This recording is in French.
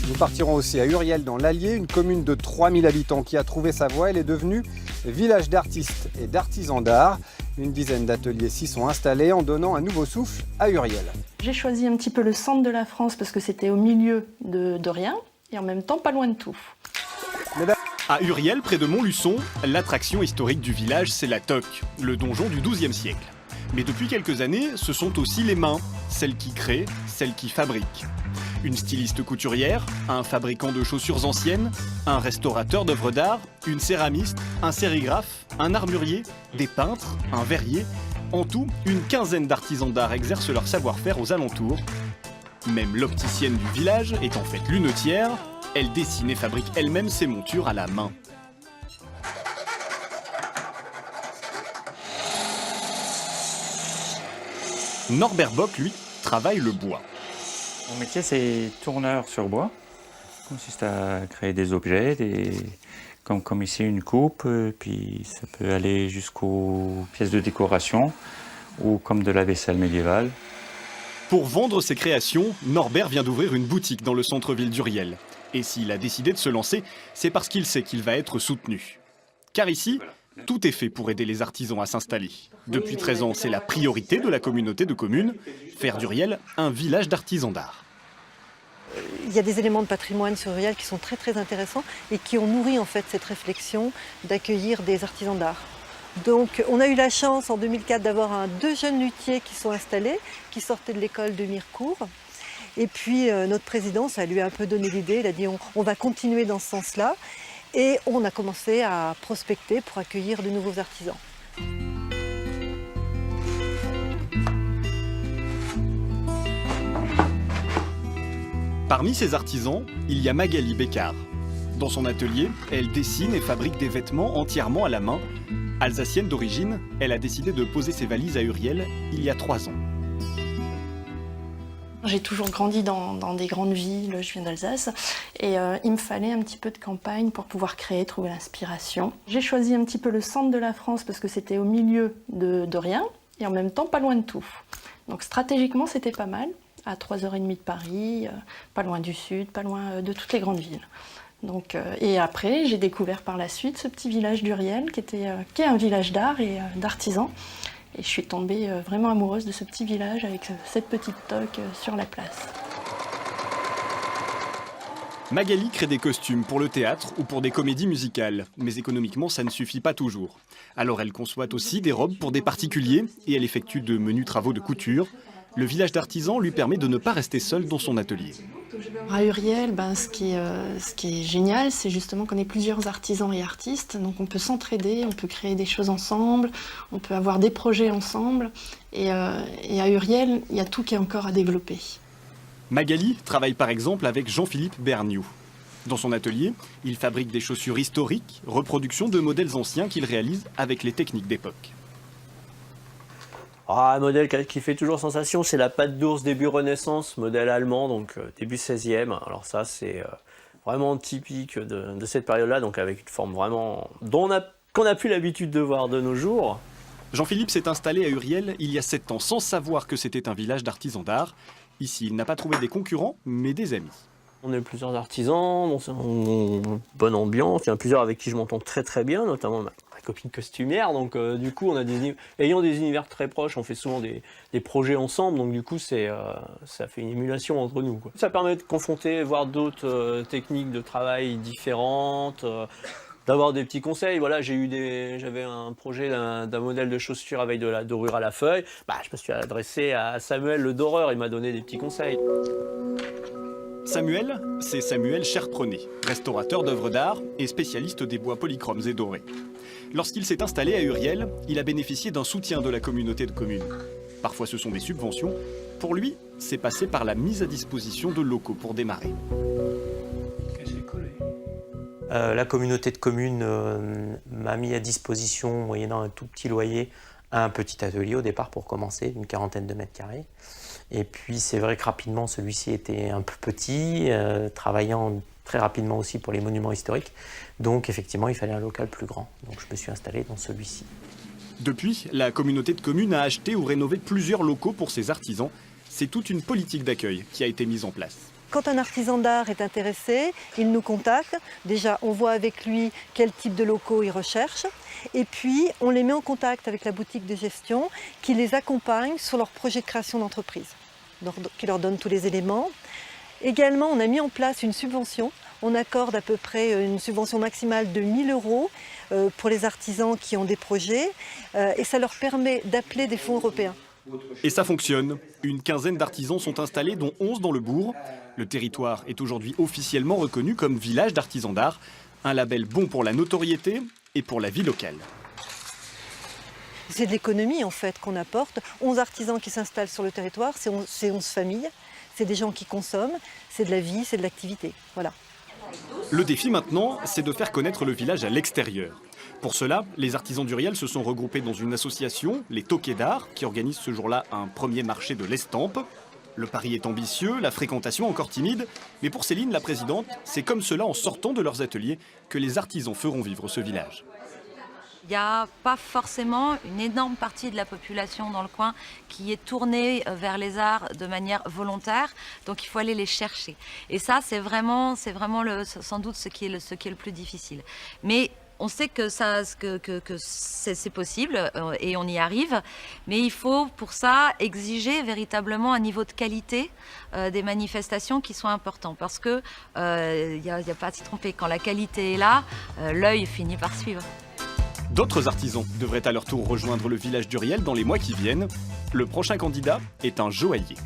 Nous partirons aussi à Uriel dans l'Allier, une commune de 3000 habitants qui a trouvé sa voie. Elle est devenue village d'artistes et d'artisans d'art. Une dizaine d'ateliers s'y sont installés en donnant un nouveau souffle à Uriel. J'ai choisi un petit peu le centre de la France parce que c'était au milieu de rien et en même temps pas loin de tout. À Uriel, près de Montluçon, l'attraction historique du village, c'est la toque, le donjon du XIIe siècle. Mais depuis quelques années, ce sont aussi les mains, celles qui créent, celles qui fabriquent. Une styliste couturière, un fabricant de chaussures anciennes, un restaurateur d'œuvres d'art, une céramiste, un sérigraphe, un armurier, des peintres, un verrier. En tout, une quinzaine d'artisans d'art exercent leur savoir-faire aux alentours. Même l'opticienne du village est en fait lunetière. Elle dessine et fabrique elle-même ses montures à la main. Norbert Bock, lui, travaille le bois. Mon métier, c'est tourneur sur bois. Ça consiste à créer des objets, comme ici une coupe, puis ça peut aller jusqu'aux pièces de décoration ou comme de la vaisselle médiévale. Pour vendre ses créations, Norbert vient d'ouvrir une boutique dans le centre-ville d'Uriel. Et s'il a décidé de se lancer, c'est parce qu'il sait qu'il va être soutenu. Car ici, tout est fait pour aider les artisans à s'installer. Depuis 13 ans, c'est la priorité de la communauté de communes, faire d'Uriel un village d'artisans d'art. Il y a des éléments de patrimoine sur Uriel qui sont très très intéressants et qui ont nourri en fait cette réflexion d'accueillir des artisans d'art. Donc on a eu la chance en 2004 d'avoir deux jeunes luthiers qui sont installés, qui sortaient de l'école de Mirecourt. Et puis notre président, ça lui a un peu donné l'idée, il a dit on va continuer dans ce sens-là. Et on a commencé à prospecter pour accueillir de nouveaux artisans. Parmi ces artisans, il y a Magali Bécard. Dans son atelier, elle dessine et fabrique des vêtements entièrement à la main. Alsacienne d'origine, elle a décidé de poser ses valises à Uriel il y a 3 ans. J'ai toujours grandi dans des grandes villes, je viens d'Alsace, et il me fallait un petit peu de campagne pour pouvoir créer, trouver l'inspiration. J'ai choisi un petit peu le centre de la France parce que c'était au milieu de rien, et en même temps pas loin de tout. Donc stratégiquement c'était pas mal, à 3h30 de Paris, pas loin du sud, pas loin de toutes les grandes villes. Donc, et après j'ai découvert par la suite ce petit village d'Uriel qui est un village d'art et d'artisans. Et je suis tombée vraiment amoureuse de ce petit village avec cette petite toque sur la place. Magali crée des costumes pour le théâtre ou pour des comédies musicales. Mais économiquement, ça ne suffit pas toujours. Alors elle conçoit aussi des robes pour des particuliers et elle effectue de menus travaux de couture. Le village d'artisans lui permet de ne pas rester seule dans son atelier. À Uriel, ce qui est génial, c'est justement qu'on est plusieurs artisans et artistes, donc on peut s'entraider, on peut créer des choses ensemble, on peut avoir des projets ensemble, et à Uriel, il y a tout qui est encore à développer. Magali travaille par exemple avec Jean-Philippe Berniou. Dans son atelier, il fabrique des chaussures historiques, reproduction de modèles anciens qu'il réalise avec les techniques d'époque. Un modèle qui fait toujours sensation, c'est la patte d'ours début Renaissance, modèle allemand, donc début 16e. Alors ça, c'est vraiment typique de cette période-là, donc avec une forme vraiment qu'on n'a plus l'habitude de voir de nos jours. Jean-Philippe s'est installé à Uriel il y a 7 ans, sans savoir que c'était un village d'artisans d'art. Ici, il n'a pas trouvé des concurrents, mais des amis. On est plusieurs artisans, bonne ambiance, il y en a plusieurs avec qui je m'entends très très bien, notamment ma copine costumière, donc du coup, ayant des univers très proches, on fait souvent des projets ensemble, donc du coup, ça fait une émulation entre nous, quoi. Ça permet de confronter, voir d'autres techniques de travail différentes, d'avoir des petits conseils. Voilà, j'avais un projet d'un modèle de chaussure avec de la dorure à la feuille, je me suis adressé à Samuel le doreur, il m'a donné des petits conseils. Samuel, c'est Samuel Cherprenet, restaurateur d'œuvres d'art et spécialiste des bois polychromes et dorés. Lorsqu'il s'est installé à Uriel, il a bénéficié d'un soutien de la communauté de communes. Parfois ce sont des subventions. Pour lui, c'est passé par la mise à disposition de locaux pour démarrer. La communauté de communes m'a mis à disposition, moyennant un tout petit loyer, un petit atelier au départ pour commencer, d'une 40aine de mètres carrés. Et puis c'est vrai que rapidement celui-ci était un peu petit, travaillant très rapidement aussi pour les monuments historiques. Donc effectivement il fallait un local plus grand. Donc je me suis installé dans celui-ci. Depuis, la communauté de communes a acheté ou rénové plusieurs locaux pour ses artisans. c'est toute une politique d'accueil qui a été mise en place. Quand un artisan d'art est intéressé, il nous contacte. Déjà, on voit avec lui quel type de locaux il recherche. Et puis, on les met en contact avec la boutique de gestion qui les accompagne sur leur projet de création d'entreprise, qui leur donne tous les éléments. Également, on a mis en place une subvention. On accorde à peu près une subvention maximale de 1 000 € pour les artisans qui ont des projets. Et ça leur permet d'appeler des fonds européens. Et ça fonctionne. Une quinzaine d'artisans sont installés, dont 11 dans le bourg. Le territoire est aujourd'hui officiellement reconnu comme village d'artisans d'art, un label bon pour la notoriété et pour la vie locale. C'est de l'économie en fait qu'on apporte. 11 artisans qui s'installent sur le territoire, c'est 11 familles, c'est des gens qui consomment, c'est de la vie, c'est de l'activité. Voilà. Le défi maintenant, c'est de faire connaître le village à l'extérieur. Pour cela, les artisans d'Uriel se sont regroupés dans une association, les Toquets d'Art, qui organise ce jour-là un premier marché de l'estampe. Le pari est ambitieux, la fréquentation encore timide, mais pour Céline, la présidente, c'est comme cela en sortant de leurs ateliers que les artisans feront vivre ce village. Il n'y a pas forcément une énorme partie de la population dans le coin qui est tournée vers les arts de manière volontaire, donc il faut aller les chercher. Et ça, c'est vraiment sans doute ce qui est le plus difficile. Mais on sait que c'est possible et on y arrive, mais il faut pour ça exiger véritablement un niveau de qualité des manifestations qui soit important. Parce que y a pas à s'y tromper, quand la qualité est là, l'œil finit par suivre. D'autres artisans devraient à leur tour rejoindre le village d'Uriel dans les mois qui viennent. Le prochain candidat est un joaillier.